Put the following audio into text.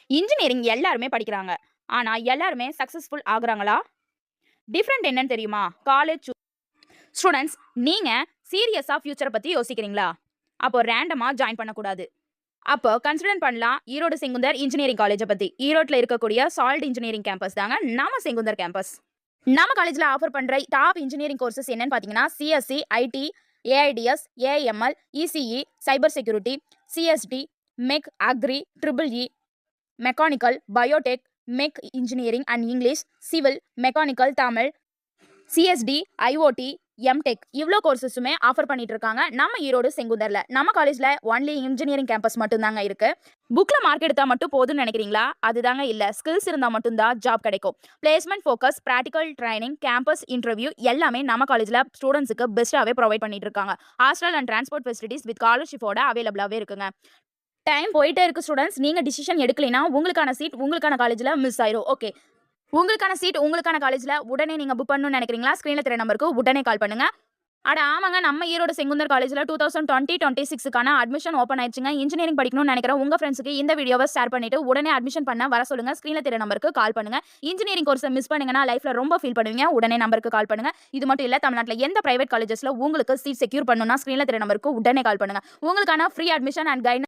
Engineering எல்லாருமே படிக்கிறாங்க. ஆனா எல்லாருமே சக்சஸ்ஃபுல் ஆகுறாங்களா? டிஃபரண்ட் என்னன்னு தெரியுமா? காலேஜ் ஸ்டூடண்ட்ஸ், நீங்க சீரியஸா ஃபியூச்சர பத்தி யோசிக்கிறீங்களா? அப்போ ரேண்டமா ஜாயின் பண்ணக்கூடாது. அப்போ கன்சிடர் பண்ணலாம் ஈரோடு செங்குந்தர் இன்ஜினியரிங் காலேஜ பத்தி. ஈரோட்ல இருக்கக்கூடிய சால்ட் இன்ஜினியரிங் கேம்பஸ் தாங்க நம்ம செங்குந்தர் கேம்பஸ். நம்ம காலேஜ்ல ஆஃபர் பண்ற டாப் இன்ஜினியரிங் கோர்சஸ் என்னன்னு பாத்தீங்கன்னா CSC, IT, AIDS, AML, ECE, cyber security, CST, mech, agri, triple E, mechanical, biotech, mech engineering and English, civil, mechanical, Tamil, CST, IoT, MTech இவ்வளோ கோர்சஸுமே offer பண்ணிட்டு இருக்காங்க நம்ம ஈரோடு செங்குந்தர்ல. நம்ம காலேஜ்ல ஒன்லி இன்ஜினியரிங் கேம்பஸ் மட்டும் தாங்க இருக்கு. புக்ல மார்க் எடுத்தா மட்டும் போதும்னு நினைக்கிறீங்களா? அதுதாங்க இல்ல. ஸ்கில்ஸ் இருந்தா மட்டும் தான் ஜாப் கிடைக்கும். Placement focus, practical training, campus interview எல்லாமே நம்ம காலேஜ்ல ஸ்டூடெண்ட்ஸுக்கு பெஸ்ட்டாவே ப்ரொவைட் பண்ணிட்டு இருக்காங்க. Hostel and transport facilities with ஸ்காலர்ஷிப்போட அவைலபிளாவே இருக்குங்க. டைம் போயிட்டே இருக்கு ஸ்டூடெண்ட்ஸ். நீங்க டிசிஷன் எடுக்கலைன்னா உங்களுக்கான சீட் உங்களுக்கான காலேஜ்ல மிஸ் ஆயிரும். ஓகே, உங்களுக்கான சீட் உங்களுக்கான காலேஜ்ல உடனே நீங்க புக் பண்ணணும்னு நினைக்கிறீங்களா? ஸ்கிரீன்ல தெரிய நம்பருக்கு உடனே கால் பண்ணுங்க. அட ஆமாங்க, நம்ம ஈரோடு செங்குந்தர் காலேஜ்ல 2020-26க்கான அட்மிஷன் ஓப்பன் ஆயிடுச்சுங்க. இன்ஜினியரிங் படிக்கணும்னு நினைக்கிற உங்க ஃப்ரெண்ட்ஸுக்கு இந்த வீடியோவை ஷேர் பண்ணிட்டு உடனே அட்மிஷன் பண்ண வர சொல்லுங்க. ஸ்கிரீன்ல தெரிய நம்பருக்கு கால் பண்ணுங்க. இன்ஜினியரிங் கோர்ஸை மிஸ் பண்ணுங்கன்னா லைஃப்ல ரொம்ப ஃபீல் பண்ணுவீங்க. உடனே நம்பருக்கு கால் பண்ணுங்க. இது மட்டும் இல்ல, தமிழ்நாட்டில் எந்த பிரைவேட் காலேஜஸ்ல உங்களுக்கு சீட் செக்யூர் பண்ணணும்னா ஸ்கிரீன்ல தெரிய நம்பருக்கு உடனே கால் பண்ணுங்க. உங்களுக்கான ஃப்ரீ அட்மிஷன் அண்ட் கைடன்ஸ்